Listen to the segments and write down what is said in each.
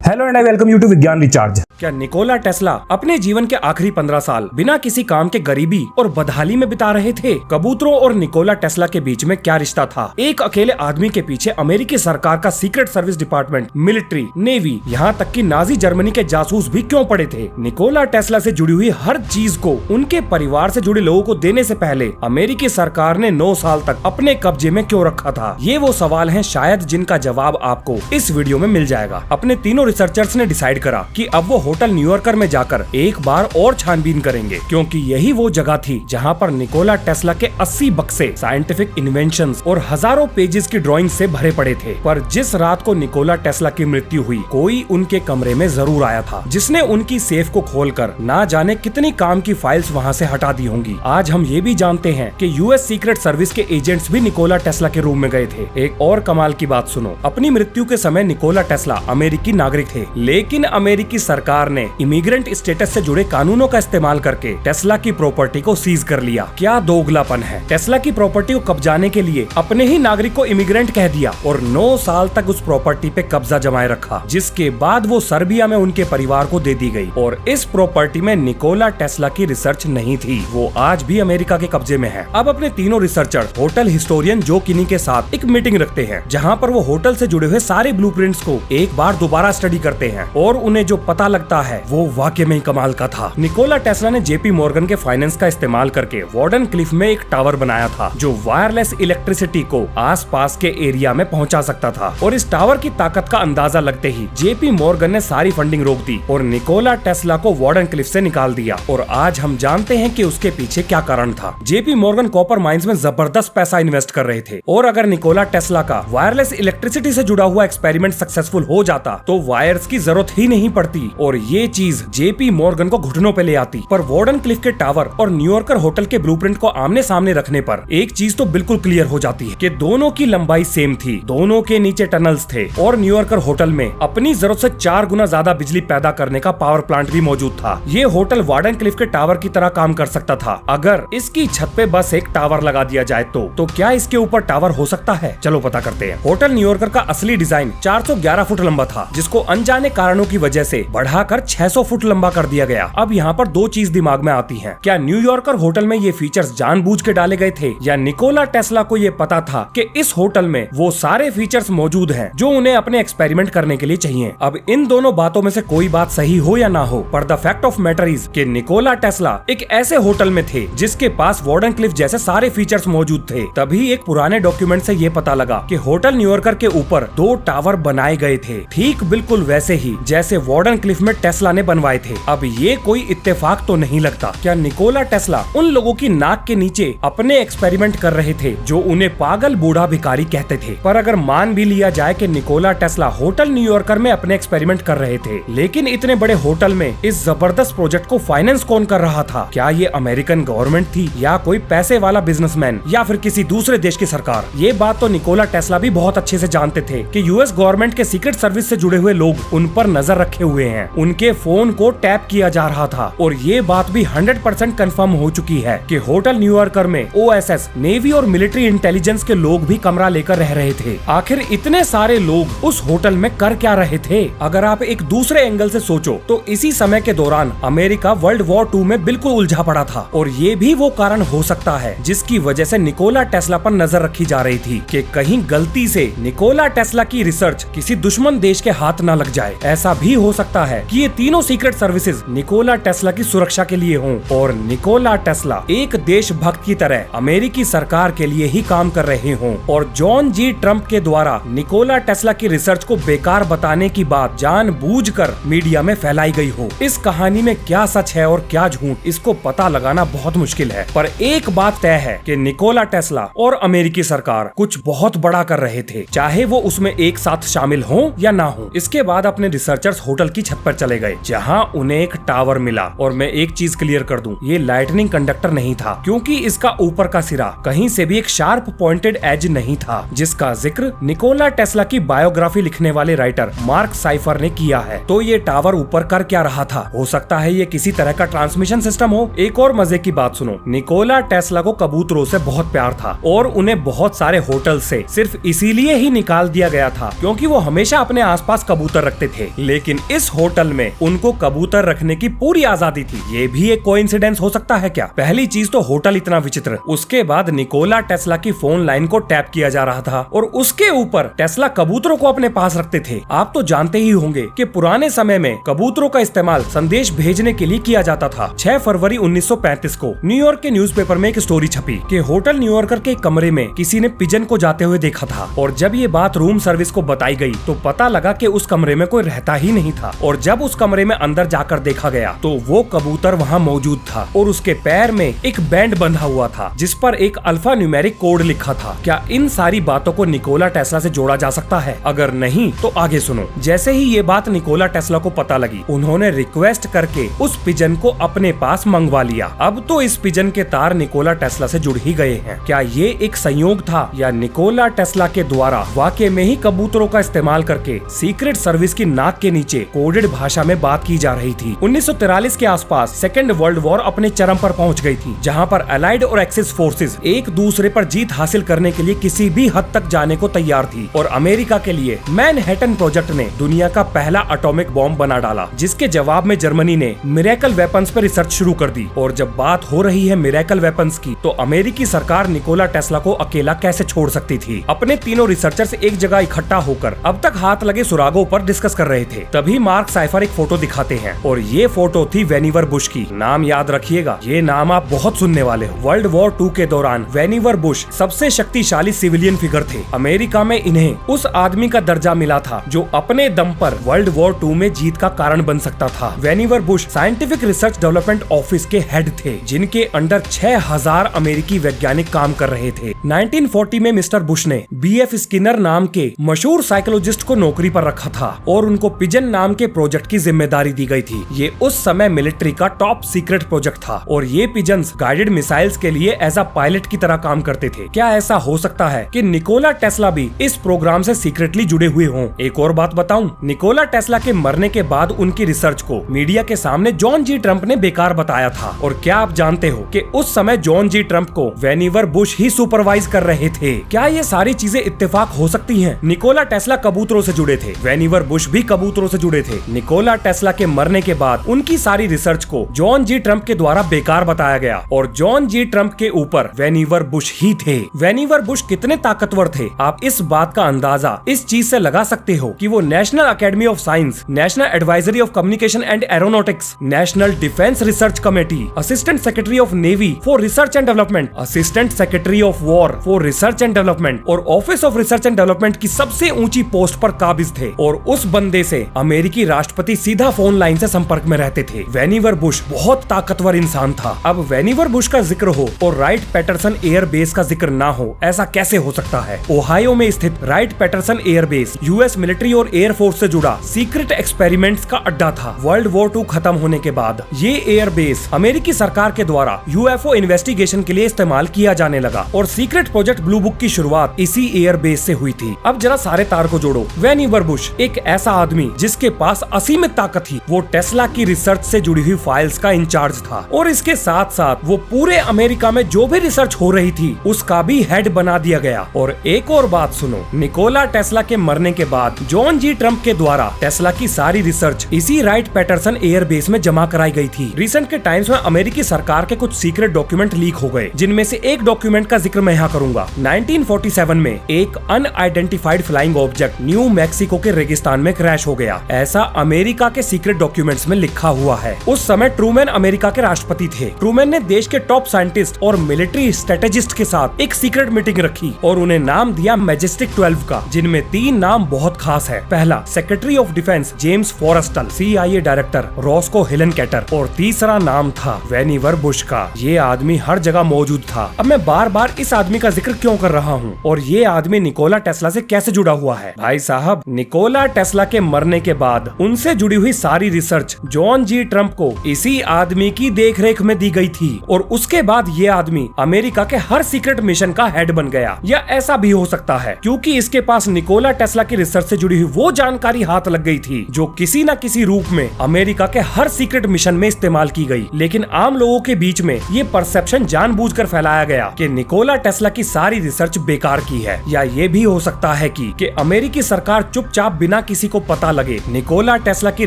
Hello and I welcome you to Vigyan recharge. क्या Nikola Tesla अपने जीवन के आखिरी 15 साल बिना किसी काम के गरीबी और बदहाली में बिता रहे थे? कबूतरों और निकोला टेस्ला के बीच में क्या रिश्ता था? एक अकेले आदमी के पीछे अमेरिकी सरकार का secret service department, military, navy, यहाँ तक कि नाजी जर्मनी के जासूस भी क्यों पड़े थे? निकोला टेस्ला से जुड़ी हुई हर चीज को उनके परिवार से जुड़े लोगों को देने से पहले अमेरिकी सरकार ने 9 साल तक अपने कब्जे में क्यों रखा था? ये वो सवाल हैं शायद जिनका जवाब आपको इस वीडियो में मिल जाएगा। अपने तीनों रिसर्चर्स ने डिसाइड करा कि अब वो होटल न्यूयॉर्कर में जाकर एक बार और छानबीन करेंगे, क्योंकि यही वो जगह थी जहां पर निकोला टेस्ला के 80 बक्से साइंटिफिक इन्वेंशंस और हजारों पेजेस की ड्राइंग से भरे पड़े थे। पर जिस रात को निकोला टेस्ला की मृत्यु हुई, कोई उनके कमरे में जरूर आया था, जिसने उनकी सेफ को खोलकर ना जाने कितनी काम की फाइल्स वहां से हटा दी होंगी। आज हम ये भी जानते हैं कि यूएस सीक्रेट सर्विस के एजेंट्स भी निकोला टेस्ला के रूम में गए थे। एक और कमाल की बात सुनो, अपनी मृत्यु के समय निकोला टेस्ला अमेरिकी नागरिक थे, लेकिन अमेरिकी सरकार ने इमिग्रेंट स्टेटस से जुड़े कानूनों का इस्तेमाल करके टेस्ला की प्रॉपर्टी को सीज कर लिया। क्या दोगलापन है! टेस्ला की प्रॉपर्टी को कब्जाने के लिए अपने ही नागरिक को इमिग्रेंट कह दिया और 9 साल तक उस प्रॉपर्टी पे कब्जा जमाए रखा, जिसके बाद वो सर्बिया में उनके परिवार को दे दी गई। और इस प्रॉपर्टी में निकोला टेस्ला की रिसर्च नहीं थी, वो आज भी अमेरिका के कब्जे में है। अब अपने तीनों रिसर्चर होटल हिस्टोरियन जो किनी के साथ एक मीटिंग रखते हैं, जहाँ पर वो होटल से जुड़े हुए सारे ब्लूप्रिंट्स को एक बार दोबारा स्टडी करते हैं और उन्हें जो पता लगता है वो वाकई में कमाल का था। निकोला टेस्ला ने जेपी मॉर्गन के फाइनेंस का इस्तेमाल करके वार्डन क्लिफ में एक टावर बनाया था, जो वायरलेस इलेक्ट्रिसिटी को आसपास के एरिया में पहुंचा सकता था। और इस टावर की ताकत का अंदाजा लगते ही जेपी मॉर्गन ने सारी फंडिंग रोक दी और निकोला टेस्ला को वार्डन क्लिफ से निकाल दिया। और आज हम जानते हैं कि उसके पीछे क्या कारण था। जेपी मॉर्गन कॉपर माइंस में जबरदस्त पैसा इन्वेस्ट कर रहे थे, और अगर निकोला टेस्ला का वायरलेस इलेक्ट्रिसिटी से जुड़ा हुआ एक्सपेरिमेंट सक्सेसफुल हो जाता तो वायर्स की जरूरत ही नहीं पड़ती, और ये चीज जेपी मॉर्गन को घुटनों पे ले आती। पर वार्डन क्लिफ के टावर और न्यूयॉर्कर होटल के ब्लूप्रिंट को आमने सामने रखने पर एक चीज तो बिल्कुल क्लियर हो जाती है कि दोनों की लंबाई सेम थी, दोनों के नीचे टनल्स थे, और न्यूयॉर्कर होटल में अपनी जरूरत से 4 गुना ज्यादा बिजली पैदा करने का पावर प्लांट भी मौजूद था। ये होटल वार्डन क्लिफ के टावर की तरह काम कर सकता था अगर इसकी छत पे बस एक टावर लगा दिया जाए तो क्या इसके ऊपर टावर हो सकता है? चलो पता करते हैं। होटल न्यूयॉर्कर का असली डिजाइन 411 फुट लंबा था, जिसको अनजाने कारणों की वजह से बढ़ाकर 600 फुट लंबा कर दिया गया। अब यहाँ पर 2 चीज दिमाग में आती हैं। क्या न्यूयॉर्कर होटल में ये फीचर्स जानबूझ के डाले गए थे, या निकोला टेस्ला को ये पता था कि इस होटल में वो सारे फीचर्स मौजूद हैं जो उन्हें अपने एक्सपेरिमेंट करने के लिए चाहिए? अब इन दोनों बातों में से कोई बात सही हो या ना हो, पर the fact of matter is कि निकोला टेस्ला एक ऐसे होटल में थे जिसके पास वार्डन क्लिफ जैसे सारे फीचर्स मौजूद थे। तभी एक पुराने डॉक्यूमेंट से ये पता लगा कि होटल न्यूयॉर्कर के ऊपर 2 टावर बनाए गए थे, ठीक बिल्कुल वैसे ही जैसे वार्डन क्लिफ में टेस्ला ने बनवाए थे। अब ये कोई इत्तेफाक तो नहीं लगता। क्या निकोला टेस्ला उन लोगों की नाक के नीचे अपने एक्सपेरिमेंट कर रहे थे जो उन्हें पागल बूढ़ा भिखारी कहते थे? पर अगर मान भी लिया जाए कि निकोला टेस्ला होटल न्यूयॉर्कर में अपने एक्सपेरिमेंट कर रहे थे, लेकिन इतने बड़े होटल में इस जबरदस्त प्रोजेक्ट को फाइनेंस कौन कर रहा था? क्या ये अमेरिकन गवर्नमेंट थी, या कोई पैसे वाला बिजनेसमैन, या फिर किसी दूसरे देश की सरकार? ये बात तो निकोला टेस्ला भी बहुत अच्छे से जानते थे कि यूएस गवर्नमेंट के सीक्रेट सर्विस से जुड़े हुए लोग उन पर नजर रखे हुए हैं। उनके फोन को टैप किया जा रहा था, और ये बात भी 100% कंफर्म हो चुकी है कि होटल न्यूयॉर्कर में ओएसएस, नेवी और मिलिट्री इंटेलिजेंस के लोग भी कमरा लेकर रह रहे थे। आखिर इतने सारे लोग उस होटल में कर क्या रहे थे? अगर आप एक दूसरे एंगल से सोचो तो इसी समय के दौरान अमेरिका वर्ल्ड वॉर 2 में बिल्कुल उलझा पड़ा था, और ये भी वो कारण हो सकता है जिसकी वजह से निकोला टेस्ला पर नजर रखी जा रही थी कि कहीं गलती से निकोला टेस्ला की रिसर्च किसी दुश्मन देश के हाथ न लग जाए। ऐसा भी हो सकता है कि ये तीनों सीक्रेट सर्विसेज निकोला टेस्ला की सुरक्षा के लिए हों, और निकोला टेस्ला एक देशभक्त की तरह अमेरिकी सरकार के लिए ही काम कर रहे हों, और जॉन जी ट्रम्प के द्वारा निकोला टेस्ला की रिसर्च को बेकार बताने की बात जानबूझकर मीडिया में फैलाई गई हो। इस कहानी में क्या सच है और क्या झूठ, इसको पता लगाना बहुत मुश्किल है। पर एक बात तय है कि निकोला टेस्ला और अमेरिकी सरकार कुछ बहुत बड़ा कर रहे थे, चाहे वो उसमें एक साथ शामिल हो या ना हो। इसके बाद अपने रिसर्चर्स होटल की छत पर चले गए, जहां उन्हें एक टावर मिला। और मैं एक चीज क्लियर कर दूं, ये लाइटनिंग कंडक्टर नहीं था, क्योंकि इसका ऊपर का सिरा कहीं से भी एक शार्प पॉइंटेड एज नहीं था, जिसका जिक्र निकोला टेस्ला की बायोग्राफी लिखने वाले राइटर मार्क साइफर ने किया है। तो ये टावर ऊपर कर क्या रहा था? हो सकता है ये किसी तरह का ट्रांसमिशन सिस्टम हो। एक और मजे की बात सुनो, निकोला टेस्ला को कबूतरों से बहुत प्यार था, और उन्हें बहुत सारे होटल से सिर्फ इसीलिए ही निकाल दिया गया था क्योंकि वो हमेशा अपने आसपास कबूतर कबूतर रखते थे, लेकिन इस होटल में उनको कबूतर रखने की पूरी आजादी थी। ये भी एक कोइंसिडेंस हो सकता है क्या? पहली चीज तो होटल इतना विचित्र, उसके बाद निकोला टेस्ला की फोन लाइन को टैप किया जा रहा था और उसके ऊपर टेस्ला कबूतरों को अपने पास रखते थे। आप तो जानते ही होंगे कि पुराने समय में कबूतरों का इस्तेमाल संदेश भेजने के लिए किया जाता था। 6 फरवरी 1935 को न्यूयॉर्क के न्यूज़पेपर में एक स्टोरी छपी कि होटल न्यूयॉर्कर के कमरे में किसी ने पिजन को जाते हुए देखा था, और जब ये बात रूम सर्विस को बताई गई तो पता लगा कि उस कमरे में कोई रहता ही नहीं था। और जब उस कमरे में अंदर जाकर देखा गया तो वो कबूतर वहाँ मौजूद था और उसके पैर में एक बैंड बंधा हुआ था जिस पर एक अल्फा न्यूमेरिक कोड लिखा था। क्या इन सारी बातों को निकोला टेस्ला से जोड़ा जा सकता है? अगर नहीं तो आगे सुनो। जैसे ही ये बात निकोला टेस्ला को पता लगी, उन्होंने रिक्वेस्ट करके उस पिजन को अपने पास मंगवा लिया। अब तो इस पिजन के तार निकोला टेस्ला से जुड़ ही गए हैं। क्या ये एक संयोग था या निकोला टेस्ला के द्वारा वाकई में ही कबूतरों का इस्तेमाल करके सीक्रेट सर्विस की नाक के नीचे कोडेड भाषा में बात की जा रही थी? 1943 के आसपास सेकेंड वर्ल्ड वॉर अपने चरम पर पहुंच गई थी, जहां पर अलाइड और एक्सिस फोर्सेस एक दूसरे पर जीत हासिल करने के लिए किसी भी हद तक जाने को तैयार थी। और अमेरिका के लिए मैनहट्टन प्रोजेक्ट ने दुनिया का पहला एटॉमिक बॉम्ब बना डाला, जिसके जवाब में जर्मनी ने मिरेकल वेपन्स पर रिसर्च शुरू कर दी। और जब बात हो रही है मिरेकल वेपन्स की, तो अमेरिकी सरकार निकोला टेस्ला को अकेला कैसे छोड़ सकती थी? अपने तीनों रिसर्चर्स एक जगह इकट्ठा होकर अब तक हाथ लगे सुरागों पर डिस्कस कर रहे थे। तभी मार्क साइफर एक फोटो दिखाते हैं, और ये फोटो थी वेनिवर बुश की। नाम याद रखिएगा, ये नाम आप बहुत सुनने वाले हो। वर्ल्ड वॉर 2 के दौरान वेनिवर बुश सबसे शक्तिशाली सिविलियन फिगर थे। अमेरिका में इन्हें उस आदमी का दर्जा मिला था जो अपने दम पर वर्ल्ड वॉर 2 में जीत का कारण बन सकता था। Vannevar Bush scientific research development office के हेड थे, जिनके अंडर 6000 अमेरिकी वैज्ञानिक काम कर रहे थे। 1940 में मिस्टर बुश ने BF स्किनर नाम के मशहूर साइकोलॉजिस्ट को नौकरी पर रखा था और उनको पिजन नाम के प्रोजेक्ट की जिम्मेदारी दी गई थी। ये उस समय मिलिट्री का टॉप सीक्रेट प्रोजेक्ट था और ये पिजन्स गाइडेड मिसाइल्स के लिए एज अ पायलट की तरह काम करते थे। क्या ऐसा हो सकता है कि निकोला टेस्ला भी इस प्रोग्राम से सीक्रेटली जुड़े हुए हों? एक और बात बताऊं, निकोला टेस्ला के मरने के बाद उनकी रिसर्च को मीडिया के सामने जॉन जी ट्रम्प ने बेकार बताया था। और क्या आप जानते हो कि उस समय जॉन जी ट्रम्प को वेनिवर बुश ही सुपरवाइज कर रहे थे? क्या ये सारी चीजें इत्तेफाक हो सकती हैं? निकोला टेस्ला कबूतरों से जुड़े थे, वेनिवर बुश भी कबूतरों से जुड़े थे। निकोला टेस्ला के मरने के बाद उनकी सारी रिसर्च को जॉन जी ट्रम्प के द्वारा बेकार बताया गया और जॉन जी ट्रम्प के ऊपर वेनिवर बुश ही थे। वेनिवर बुश कितने ताकतवर थे, आप इस बात का अंदाजा इस चीज से लगा सकते हो कि वो national academy of science, national advisory of communication and aeronautics, national defence research committee, assistant secretary of navy for research and development, assistant secretary of war for research and development और office of research and development की सबसे ऊंची post पर काबिज थे। और उस बंदे से अमेरिकी राष्ट्रपति सीधा फोन लाइन से संपर्क में रहते थे। वेनिवर बुश बहुत ताकतवर इंसान था। अब वेनिवर बुश का जिक्र हो और राइट पैटरसन एयर बेस का जिक्र ना हो, ऐसा कैसे हो सकता है? ओहायो में स्थित Wright Patterson air base US military और एयर फोर्स से जुड़ा सीक्रेट एक्सपेरिमेंट्स का अड्डा था। वर्ल्ड वॉर 2 खत्म होने के बाद ये एयर बेस अमेरिकी सरकार के द्वारा यूएफओ इन्वेस्टिगेशन के लिए इस्तेमाल किया जाने लगा और सीक्रेट प्रोजेक्ट ब्लू बुक की शुरुआत इसी एयर बेस से हुई थी। अब जरा सारे तार को जोड़ो। वेनिवर बुश एक ऐसा आदमी जिसके पास असीमित ताकत थी, वो टेस्ला की रिसर्च से जुड़ी हुई फाइल्स का इंचार्ज था और इसके साथ साथ वो पूरे अमेरिका में जो भी रिसर्च हो रही थी उसका भी हेड बना दिया गया। और एक और बात सुनो, निकोला टेस्ला के मरने के बाद जॉन जी ट्रम्प के द्वारा टेस्ला की सारी रिसर्च इसी राइट पैटरसन एयर बेस में जमा कराई गई थी। रिसेंट के टाइम्स में अमेरिकी सरकार के कुछ सीक्रेट डॉक्यूमेंट लीक हो गए, जिनमें से एक डॉक्यूमेंट का जिक्र मैं यहाँ करूंगा। 1947 में एक unidentified flying object new Mexico के रेगिस्तान में क्रैश हो गया, ऐसा अमेरिका के सीक्रेट डॉक्यूमेंट्स में लिखा हुआ है। उस समय ट्रूमैन अमेरिका के राष्ट्रपति थे। ट्रूमैन ने देश के टॉप साइंटिस्ट और मिलिट्री स्ट्रेटेजिस्ट के साथ एक सीक्रेट मीटिंग रखी और उन्हें नाम दिया मैजेस्टिक 12 का, जिनमें 3 नाम बहुत खास है। पहला secretary of defence James Forrestal, CIA director Roscoe Hillenkoetter और तीसरा नाम था वेनिवर बुश का। ये आदमी हर जगह मौजूद था। अब मैं बार बार इस आदमी का जिक्र क्यों कर रहा हूँ और ये आदमी निकोला टेस्ला से कैसे जुड़ा हुआ है? भाई साहब, निकोला टेस्ला के मरने के बाद उनसे जुड़ी हुई सारी रिसर्च जॉन जी ट्रम्प को इसी आदमी की देखरेख में दी गई थी और उसके बाद ये आदमी अमेरिका के हर सीक्रेट मिशन का हेड बन गया। या ऐसा भी हो सकता है क्योंकि इसके पास निकोला टेस्ला की रिसर्च से जुड़ी हुई वो जानकारी हाथ लग गई थी जो किसी न किसी रूप में अमेरिका के हर सीक्रेट मिशन में इस्तेमाल की गई। लेकिन आम लोगों के बीच में ये परसेप्शन जानबूझकर फैलाया गया कि निकोला टेस्ला की सारी रिसर्च बेकार की है। या ये भी हो सकता है कि अमेरिकी सरकार चुपचाप बिना किसी को पता लगे निकोला टेस्ला की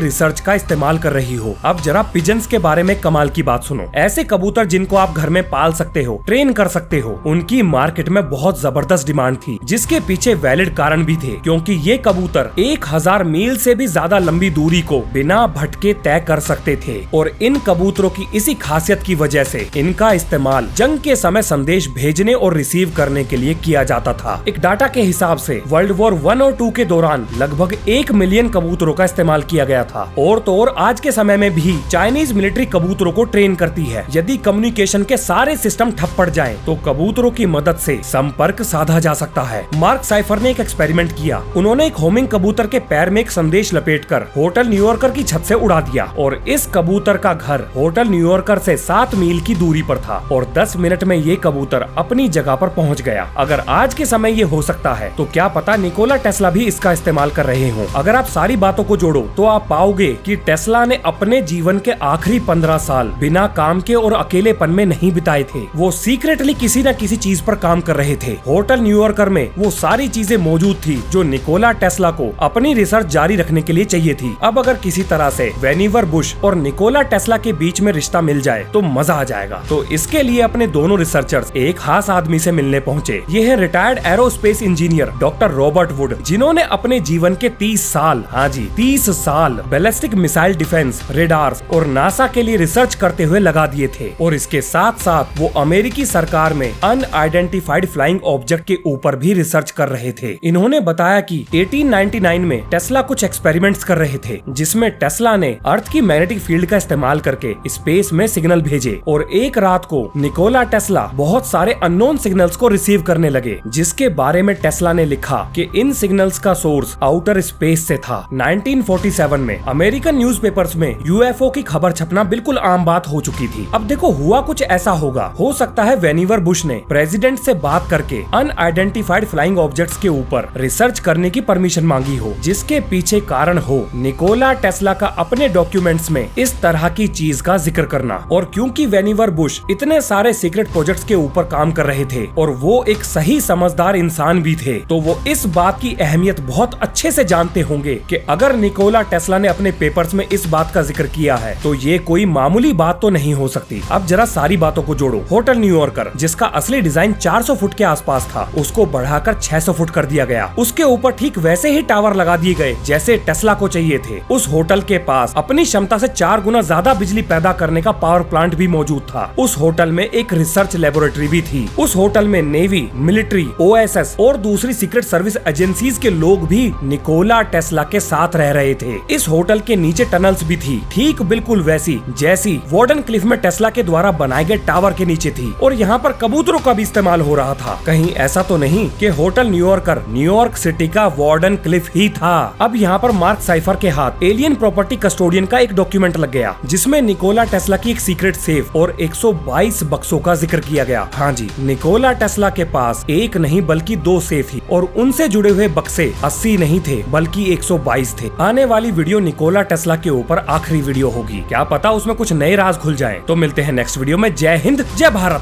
रिसर्च का इस्तेमाल कर रही हो। अब जरा पिजन्स के बारे में कमाल की बात सुनो। ऐसे कबूतर जिनको आप घर में पाल सकते हो, ट्रेन कर सकते हो, उनकी मार्केट में बहुत जबरदस्त डिमांड थी, जिसके पीछे वैलिड कारण भी थे, क्योंकि ये कबूतर 1000 मील से भी ज्यादा लंबी दूरी को बिना भटके तय कर सकते थे। और इन कबूतरों की इसी खासियत की वजह से इनका इस्तेमाल जंग के समय संदेश भेजने और रिसीव करने के लिए किया जाता था। एक डाटा के हिसाब से वर्ल्ड वॉर 1 और 2 के दौरान लगभग 1 मिलियन कबूतरों का इस्तेमाल किया गया था। और तो और आज के समय में भी चाइनीज मिलिट्री कबूतरों को ट्रेन करती है। यदि कम्युनिकेशन के सारे सिस्टम ठप पड़ जाएं, तो कबूतरों की मदद से संपर्क साधा जा सकता है। मार्क साइफर ने एक एक्सपेरिमेंट किया। उन्होंने एक होमिंग कबूतर के पैर में एक संदेश लपेटकर होटल न्यूयॉर्कर की छत से उड़ा दिया और इस कबूतर का घर होटल न्यूयॉर्कर से 7 मील की दूरी पर था और 10 मिनट में ये कबूतर अपनी जगह पर पहुंच गया। अगर आज के समय ये हो सकता है, तो क्या पता निकोला टेस्ला भी इसका इस्तेमाल कर रहे हो। अगर आप सारी बातों को जोड़ो तो आप पाओगे कि टेस्ला ने अपने जीवन के आखिरी 15 साल बिना काम के और अकेलेपन में नहीं बिताए थे। वो सीक्रेटली किसी न किसी चीज पर काम कर रहे थे। होटल न्यूयॉर्कर में वो सारी चीजें मौजूद थी जो निकोला टेस्ला को अपनी रिसर्च जारी रखने के लिए चाहिए थी। अब अगर किसी तरह से वेनिवर बुश और निकोला टेस्ला के बीच में रिश्ता मिल जाए तो मजा आ जाएगा। तो इसके लिए अपने दोनों रिसर्चर्स एक खास आदमी से मिलने पहुंचे। ये है retired aerospace engineer doctor Robert would, जिन्होंने अपने जीवन के 30 साल, हाँ जी 30 साल बैलिस्टिक मिसाइल डिफेंस, रेडार्स और नासा के लिए रिसर्च करते हुए लगा दिए थे। और इसके साथ साथ वो अमेरिकी सरकार में अनआइडेंटिफाइड फ्लाइंग ऑब्जेक्ट के ऊपर भी रिसर्च कर रहे थे। इन्होंने बताया कि 1899 में टेस्ला कुछ एक्सपेरिमेंट्स कर रहे थे, जिसमें टेस्ला ने अर्थ की मैग्नेटिक फील्ड का इस्तेमाल करके स्पेस में सिग्नल भेजे। और एक रात को निकोला टेस्ला बहुत सारे अननोन सिग्नल्स को रिसीव करने लगे, जिसके बारे में टेस्ला ने लिखा कि इन सिग्नल्स का सोर्स आउटर स्पेस से था। 1947 में अमेरिकन न्यूज़पेपर्स में यूएफओ की खबर छपना बिल्कुल आम बात हो चुकी थी। अब देखो हुआ कुछ ऐसा होगा, हो सकता है वेनिवर बुश ने प्रेसिडेंट से बात करके अनआइडेंटिफाइड फ्लाइंग ऑब्जेक्ट्स के ऊपर रिसर्च करने की परमिशन मांगी हो, जिसके पीछे कारण हो निकोला टेस्ला का अपने डॉक्यूमेंट्स में इस तरह की चीज का जिक्र करना। और क्योंकि वेनिवर बुश इतने सारे सीक्रेट प्रोजेक्ट्स के ऊपर काम कर रहे थे और वो एक सही समझदार इंसान भी थे, तो वो इस बात की अहमियत बहुत अच्छे से जानते होंगे कि अगर निकोला टेस्ला ने अपने पेपर्स में इस बात का जिक्र किया है तो ये कोई मामूली बात तो नहीं हो सकती। अब जरा सारी बातों को जोड़ो। होटल न्यूयॉर्कर, जिसका असली डिजाइन 400 फुट के आसपास था, उसको बढ़ाकर 600 फुट कर दिया गया। उसके ऊपर ठीक वैसे ही टावर लगा दिए गए जैसे टेस्ला को चाहिए थे। उस होटल के पास अपनी क्षमता से 4 गुना ज्यादा बिजली पैदा करने का पावर प्लांट भी मौजूद था। उस होटल में एक रिसर्च लेबोरेटरी भी थी। उस होटल में नेवी, मिलिट्री, ओएसएस और दूसरी सीक्रेट सर्विस एजेंसीज के लोग भी निकोला टेस्ला के साथ रह रहे थे। इस होटल के नीचे टनल्स भी थी, ठीक बिल्कुल वैसी जैसी वार्डन क्लिफ में टेस्ला के द्वारा बनाए गए टावर के नीचे थी। और यहाँ पर कबूतरों का भी इस्तेमाल हो रहा था। कहीं ऐसा तो नहीं कि होटल न्यूयॉर्कर न्यूयॉर्क सिटी का वार्डन क्लिफ ही था। अब यहाँ पर मार्क साइफर के हाथ एलियन प्रॉपर्टी कस्टोडियन का एक डॉक्यूमेंट लग गया, जिसमें निकोला टेस्ला की एक सीक्रेट सेफ और 122 बक्सों का जिक्र किया गया। हाँ जी, निकोला टेस्ला के पास एक नहीं बल्कि 2 सेफ ही, और उनसे जुड़े हुए बक्से 80 नहीं थे बल्कि 122 थे। आने वाली वीडियो निकोला टेस्ला के ऊपर आखिरी वीडियो होगी। क्या पता उसमें कुछ नए राज खुल जाएं। तो मिलते हैं नेक्स्ट वीडियो में। जय हिंद, जय भारत।